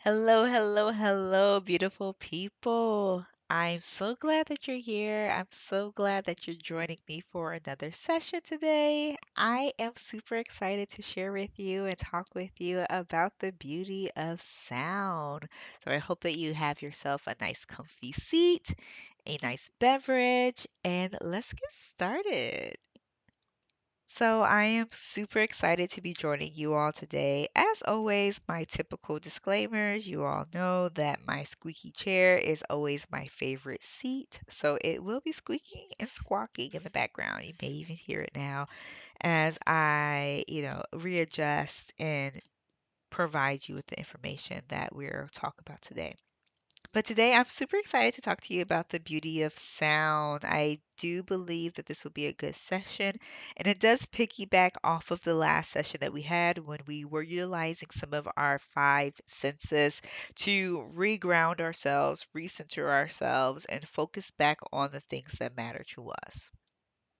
Hello, hello, hello, beautiful people. I'm so glad that you're here. I'm so glad that you're joining me for another session today. I am super excited to share with you and talk with you about the beauty of sound. So I hope that you have yourself a nice comfy seat, a nice beverage, and let's get started. So, I am super excited to be joining you all today. As always, my typical disclaimers. You all know that my squeaky chair is always my favorite seat. So, it will be squeaking and squawking in the background. You may even hear it now as I readjust and provide you with the information that we're talking about today. But today I'm super excited to talk to you about the beauty of sound. I do believe that this will be a good session, and it does piggyback off of the last session that we had when we were utilizing some of our five senses to reground ourselves, recenter ourselves, and focus back on the things that matter to us.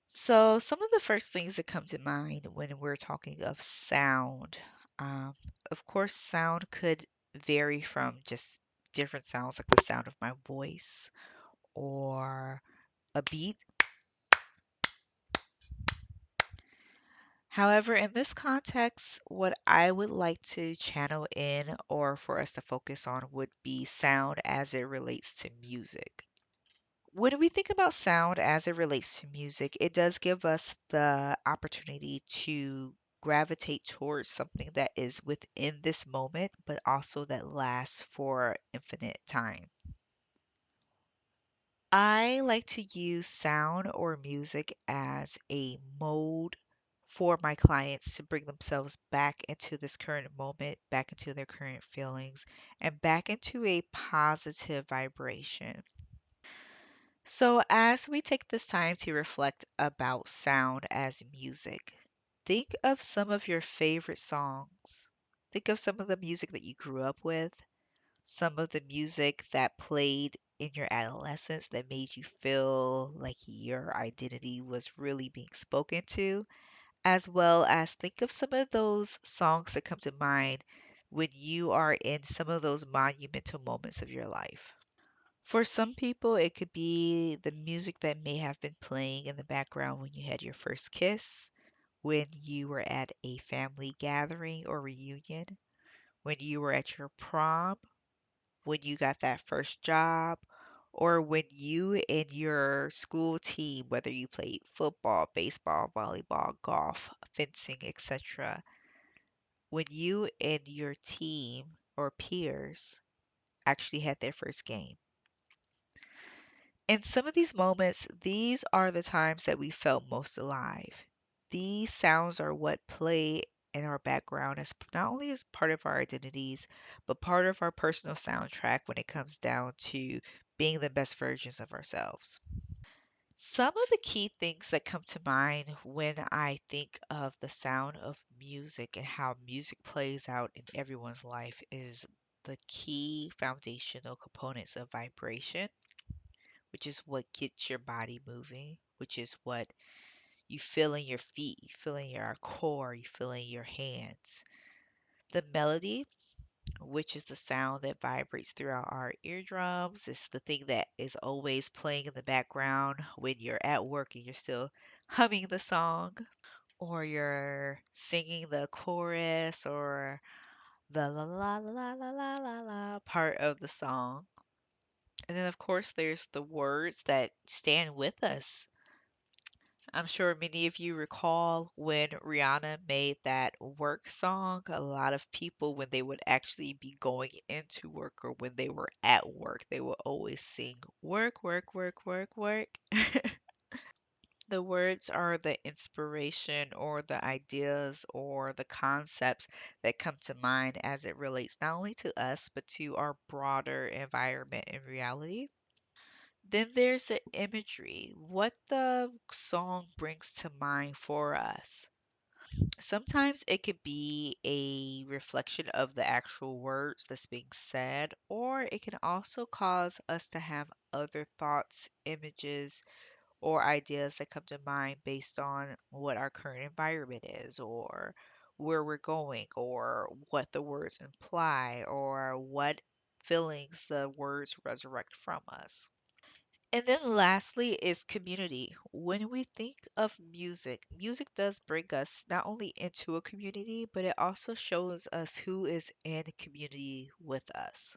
So, some of the first things that come to mind when we're talking of sound, um, of course, sound could vary from just different sounds like the sound of my voice or a beat. However, in this context, what I would like to channel in or for us to focus on would be sound as it relates to music. When we think about sound as it relates to music, it does give us the opportunity to gravitate towards something that is within this moment, but also that lasts for infinite time. I like to use sound or music as a mode for my clients to bring themselves back into this current moment, back into their current feelings, and back into a positive vibration. So, as we take this time to reflect about sound as music, think of some of your favorite songs. Think of some of the music that you grew up with, some of the music that played in your adolescence that made you feel like your identity was really being spoken to, as well as think of some of those songs that come to mind when you are in some of those monumental moments of your life. For some people, it could be the music that may have been playing in the background when you had your first kiss, when you were at a family gathering or reunion, when you were at your prom, when you got that first job, or when you and your school team, whether you played football, baseball, volleyball, golf, fencing, etc., when you and your team or peers actually had their first game. In some of these moments, these are the times that we felt most alive. These sounds are what play in our background as not only as part of our identities, but part of our personal soundtrack when it comes down to being the best versions of ourselves. Some of the key things that come to mind when I think of the sound of music and how music plays out in everyone's life is the key foundational components of vibration, which is what gets your body moving, which is what you feel in your feet, you feel in your core, you feel in your hands. The melody, which is the sound that vibrates throughout our eardrums, is the thing that is always playing in the background when you're at work and you're still humming the song, or you're singing the chorus or the la la la la la la la part of the song. And then, of course, there's the words that stand with us. I'm sure many of you recall when Rihanna made that work song. A lot of people, when they would actually be going into work or when they were at work, they would always sing work, work, work, work, work. The words are the inspiration or the ideas or the concepts that come to mind as it relates not only to us, but to our broader environment and reality. Then there's the imagery, what the song brings to mind for us. Sometimes it could be a reflection of the actual words that's being said, or it can also cause us to have other thoughts, images, or ideas that come to mind based on what our current environment is or where we're going or what the words imply or what feelings the words resurrect from us. And then lastly is community. When we think of music, music does bring us not only into a community, but it also shows us who is in community with us.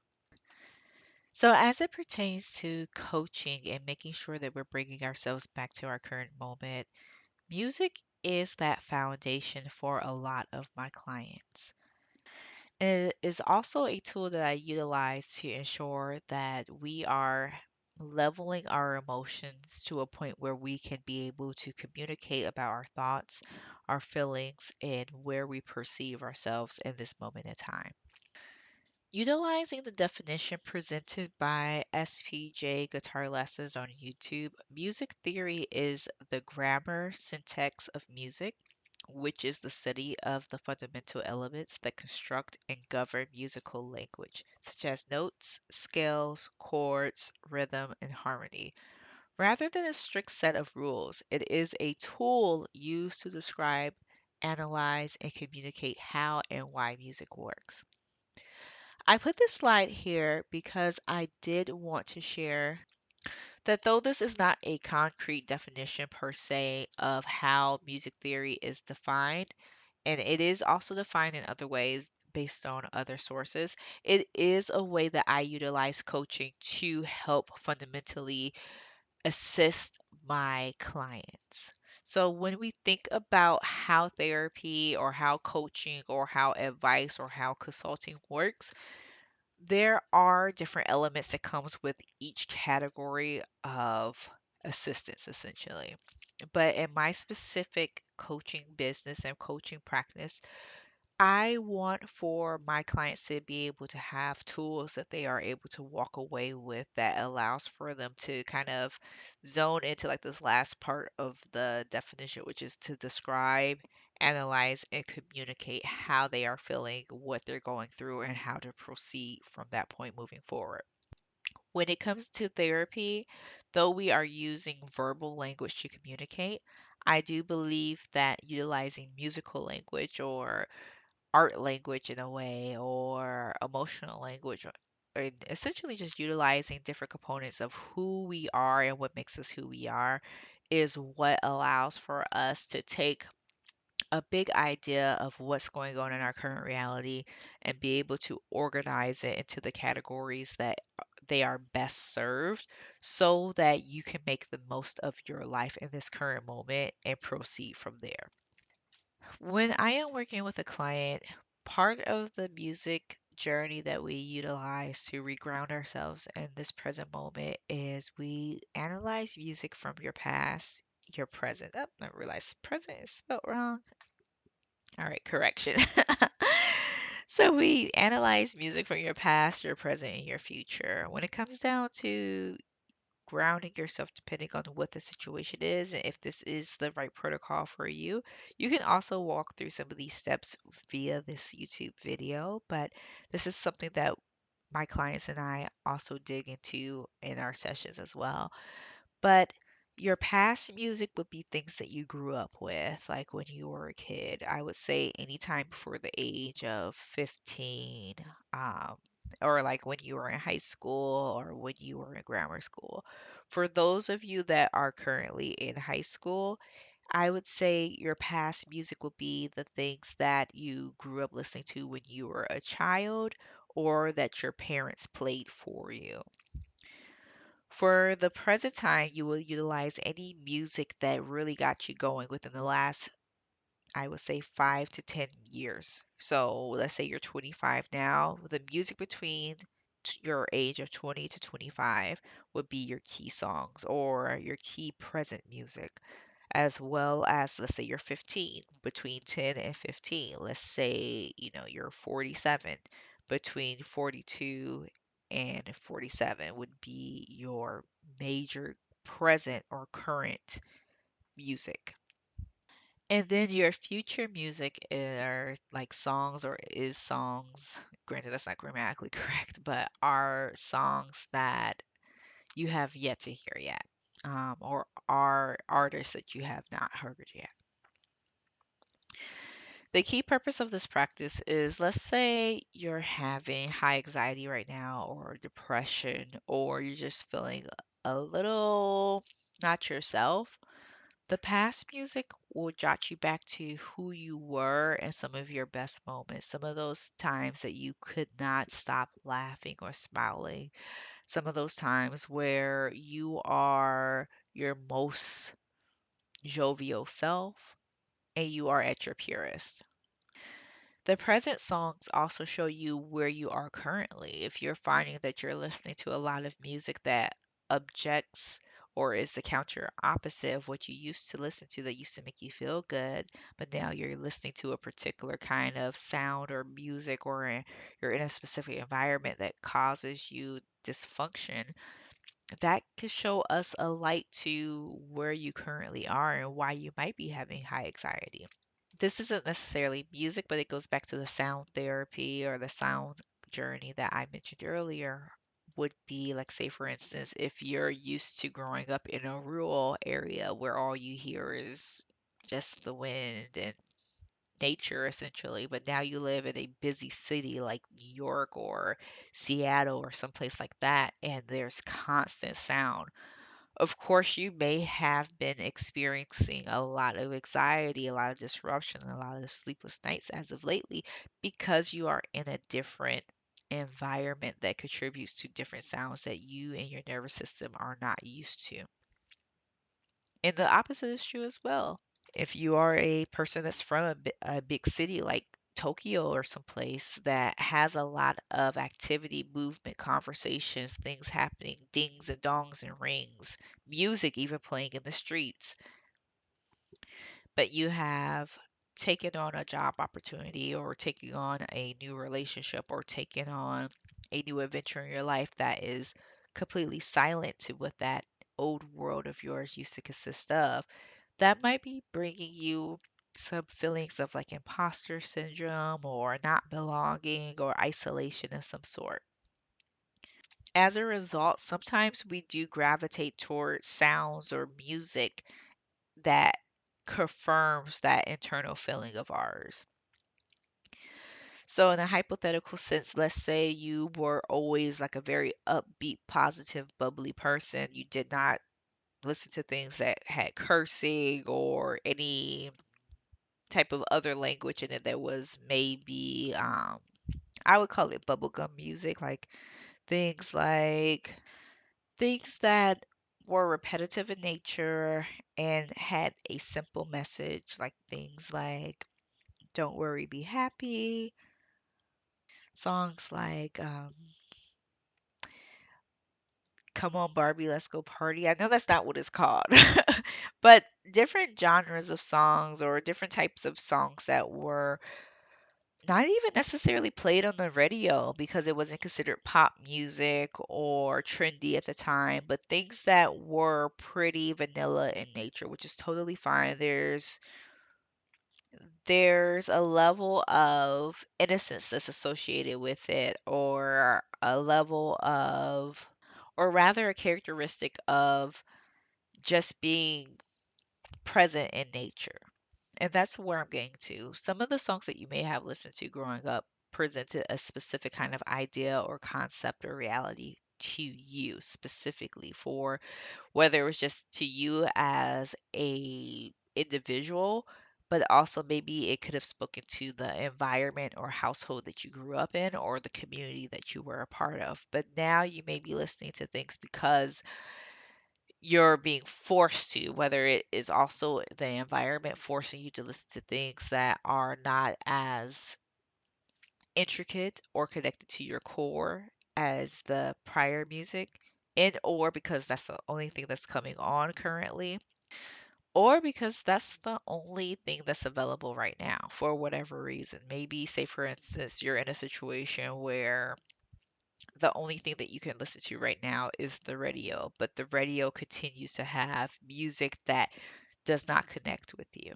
So, as it pertains to coaching and making sure that we're bringing ourselves back to our current moment, music is that foundation for a lot of my clients. It is also a tool that I utilize to ensure that we are leveling our emotions to a point where we can be able to communicate about our thoughts, our feelings, and where we perceive ourselves in this moment in time. Utilizing the definition presented by SPJ Guitar Lessons on YouTube, music theory is the grammar syntax of music, which is the study of the fundamental elements that construct and govern musical language, such as notes, scales, chords, rhythm, and harmony. Rather than a strict set of rules, it is a tool used to describe, analyze, and communicate how and why music works. I put this slide here because I did want to share that though this is not a concrete definition per se of how music theory is defined, and it is also defined in other ways based on other sources, it is a way that I utilize coaching to help fundamentally assist my clients. So when we think about how therapy or how coaching or how advice or how consulting works, there are different elements that comes with each category of assistance essentially. But in my specific coaching business and coaching practice, I want for my clients to be able to have tools that they are able to walk away with that allows for them to kind of zone into like this last part of the definition, which is to describe, analyze, and communicate how they are feeling, what they're going through, and how to proceed from that point moving forward. When it comes to therapy, though we are using verbal language to communicate, I do believe that utilizing musical language or art language in a way or emotional language or essentially just utilizing different components of who we are and what makes us who we are is what allows for us to take a big idea of what's going on in our current reality and be able to organize it into the categories that they are best served so that you can make the most of your life in this current moment and proceed from there. When I am working with a client, part of the music journey that we utilize to reground ourselves in this present moment is we analyze music from your past, your present. Oh, I realized present is spelled wrong. All right, correction. So we analyze music from your past, your present, and your future. When it comes down to grounding yourself depending on what the situation is and if this is the right protocol for you. You can also walk through some of these steps via this YouTube video, but this is something that my clients and I also dig into in our sessions as well. But your past music would be things that you grew up with, like when you were a kid. I would say anytime before the age of 15, um, or like when you were in high school or when you were in grammar school. For those of you that are currently in high school, I would say your past music will be the things that you grew up listening to when you were a child or that your parents played for you. For the present time, you will utilize any music that really got you going within the last, I would say, 5 to 10 years. So let's say you're 25 now. The music between your age of 20 to 25 would be your key songs or your key present music, as well as let's say you're 15, between 10 and 15. Let's say, you're 47, between 42 and 47 would be your major present or current music. And then your future music are like songs or is songs, granted that's not grammatically correct, but are songs that you have yet to hear yet, or are artists that you have not heard yet. The key purpose of this practice is, let's say you're having high anxiety right now, or depression, or you're just feeling a little not yourself. The past music will jot you back to who you were and some of your best moments, some of those times that you could not stop laughing or smiling, some of those times where you are your most jovial self and you are at your purest. The present songs also show you where you are currently. If you're finding that you're listening to a lot of music that objects or is the counter opposite of what you used to listen to that used to make you feel good, but now you're listening to a particular kind of sound or music, or you're in a specific environment that causes you dysfunction, that could show us a light to where you currently are and why you might be having high anxiety. This isn't necessarily music, but it goes back to the sound therapy or the sound journey that I mentioned earlier. Would be like, say, for instance, if you're used to growing up in a rural area where all you hear is just the wind and nature essentially, but now you live in a busy city like New York or Seattle or someplace like that, and there's constant sound. Of course, you may have been experiencing a lot of anxiety, a lot of disruption, and a lot of sleepless nights as of lately because you are in a different environment that contributes to different sounds that you and your nervous system are not used to. And the opposite is true as well. If you are a person that's from a big city like Tokyo or someplace that has a lot of activity, movement, conversations, things happening, dings and dongs and rings, music even playing in the streets, but you have taken on a job opportunity or taking on a new relationship or taken on a new adventure in your life that is completely silent to what that old world of yours used to consist of, that might be bringing you some feelings of like imposter syndrome or not belonging or isolation of some sort. As a result, sometimes we do gravitate towards sounds or music that confirms that internal feeling of ours. So, in a hypothetical sense, let's say you were always like a very upbeat, positive, bubbly person. You did not listen to things that had cursing or any type of other language in it that was maybe, I would call it bubblegum music, like things that were repetitive in nature and had a simple message, like things like "Don't Worry, Be Happy," songs like "Come On Barbie, Let's Go Party." I know that's not what it's called, but different genres of songs or different types of songs that were not even necessarily played on the radio because it wasn't considered pop music or trendy at the time, but things that were pretty vanilla in nature, which is totally fine. There's a level of innocence that's associated with it, or a level of, or rather a characteristic of just being present in nature. And that's where I'm getting to. Some of the songs that you may have listened to growing up presented a specific kind of idea or concept or reality to you specifically, for whether it was just to you as a individual, but also maybe it could have spoken to the environment or household that you grew up in or the community that you were a part of. But now you may be listening to things because you're being forced to, whether it is also the environment forcing you to listen to things that are not as intricate or connected to your core as the prior music, and or because that's the only thing that's coming on currently, or because that's the only thing that's available right now for whatever reason. Maybe, say, for instance, you're in a situation where the only thing that you can listen to right now is the radio, but the radio continues to have music that does not connect with you.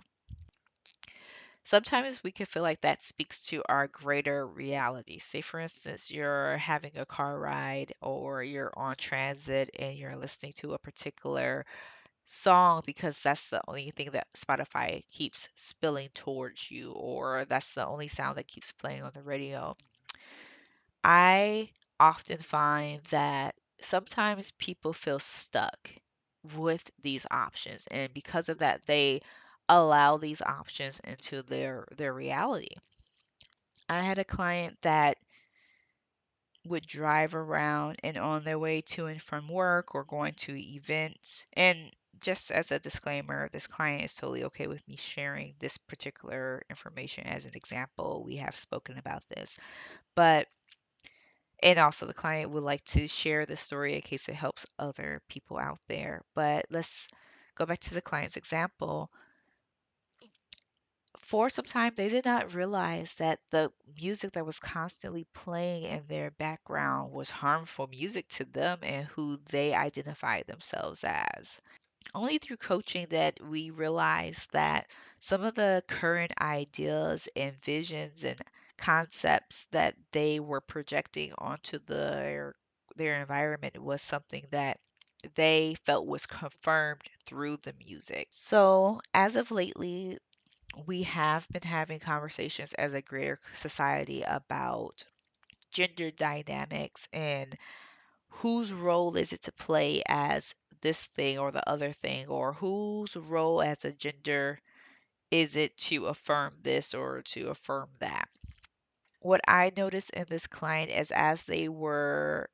Sometimes we can feel like that speaks to our greater reality. Say, for instance, you're having a car ride or you're on transit and you're listening to a particular song because that's the only thing that Spotify keeps spilling towards you, or that's the only sound that keeps playing on the radio. I often find that sometimes people feel stuck with these options, and because of that, they allow these options into their reality. I had a client that would drive around and on their way to and from work or going to events. And just as a disclaimer, this client is totally okay with me sharing this particular information as an example. We have spoken about this. But, and also the client would like to share the story in case it helps other people out there. But let's go back to the client's example. For some time, they did not realize that the music that was constantly playing in their background was harmful music to them and who they identified themselves as. Only through coaching that we realized that some of the current ideas and visions and concepts that they were projecting onto their environment was something that they felt was confirmed through the music. So, as of lately, we have been having conversations as a greater society about gender dynamics and whose role is it to play as this thing or the other thing, or whose role as a gender is it to affirm this or to affirm that. What I noticed in this client is as they were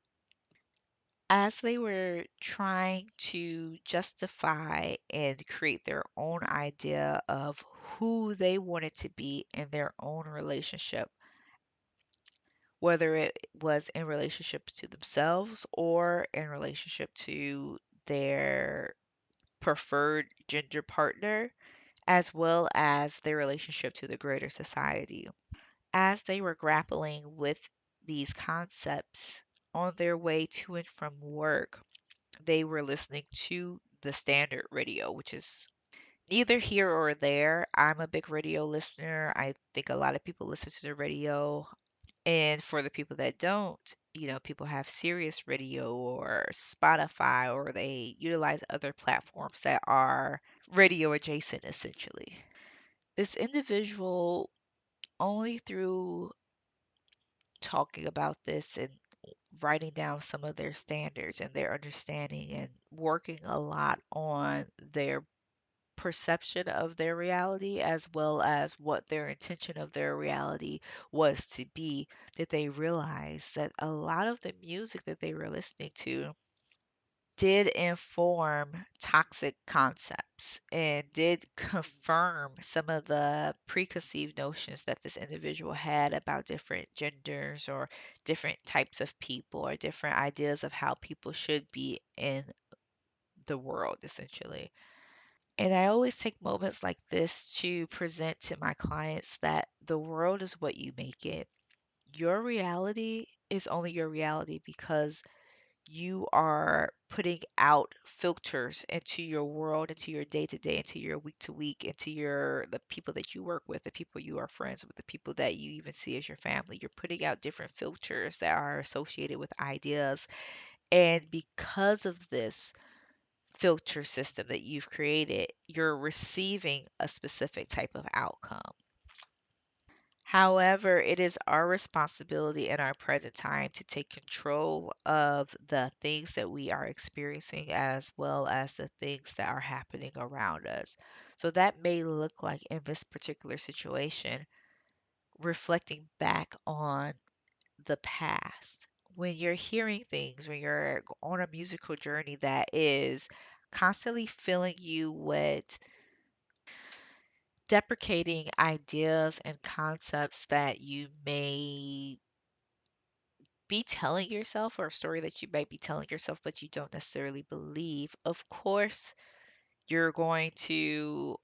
trying to justify and create their own idea of who they wanted to be in their own relationship, whether it was in relationships to themselves or in relationship to their preferred gender partner, as well as their relationship to the greater society. As they were grappling with these concepts on their way to and from work, they were listening to the standard radio, which is neither here or there. I'm a big radio listener. I think a lot of people listen to the radio. And for the people that don't, people have Sirius Radio or Spotify, or they utilize other platforms that are radio adjacent, essentially. This individual, only through talking about this and writing down some of their standards and their understanding and working a lot on their perception of their reality as well as what their intention of their reality was to be, that they realized that a lot of the music that they were listening to did inform toxic concepts and did confirm some of the preconceived notions that this individual had about different genders or different types of people or different ideas of how people should be in the world, essentially. And I always take moments like this to present to my clients that the world is what you make it. Your reality is only your reality because you are putting out filters into your world, into your day to day, into your week to week, into the people that you work with, the people you are friends with, the people that you even see as your family. You're putting out different filters that are associated with ideas. And because of this filter system that you've created, you're receiving a specific type of outcome. However, it is our responsibility in our present time to take control of the things that we are experiencing as well as the things that are happening around us. So that may look like in this particular situation, reflecting back on the past. When you're hearing things, when you're on a musical journey that is constantly filling you with deprecating ideas and concepts that you may be telling yourself, or a story that you might be telling yourself but you don't necessarily believe, of course, you're going to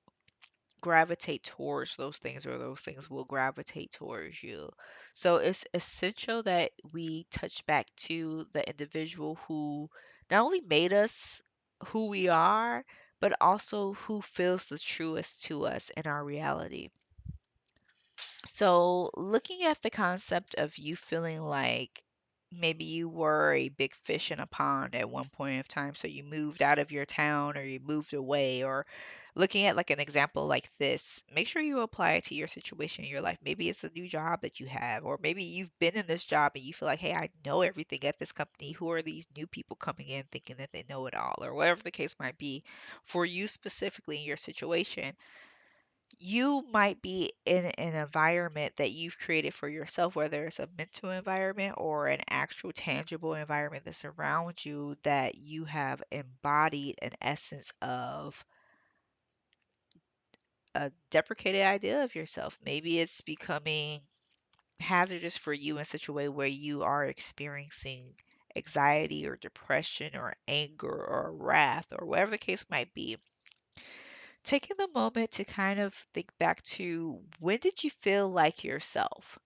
gravitate towards those things, or those things will gravitate towards you. So it's essential that we touch back to the individual who not only made us who we are, but also who feels the truest to us in our reality. So, looking at the concept of you feeling like maybe you were a big fish in a pond at one point of time, so you moved out of your town or you moved away, or looking at like an example like this, make sure you apply it to your situation in your life. Maybe it's a new job that you have, or maybe you've been in this job and you feel like, hey, I know everything at this company. Who are these new people coming in thinking that they know it all, or whatever the case might be. For you specifically in your situation, you might be in an environment that you've created for yourself, whether it's a mental environment or an actual tangible environment that surrounds you, that you have embodied an essence of a deprecated idea of yourself. Maybe it's becoming hazardous for you in such a way where you are experiencing anxiety or depression or anger or wrath or whatever the case might be. Taking the moment to kind of think back to, when did you feel like yourself?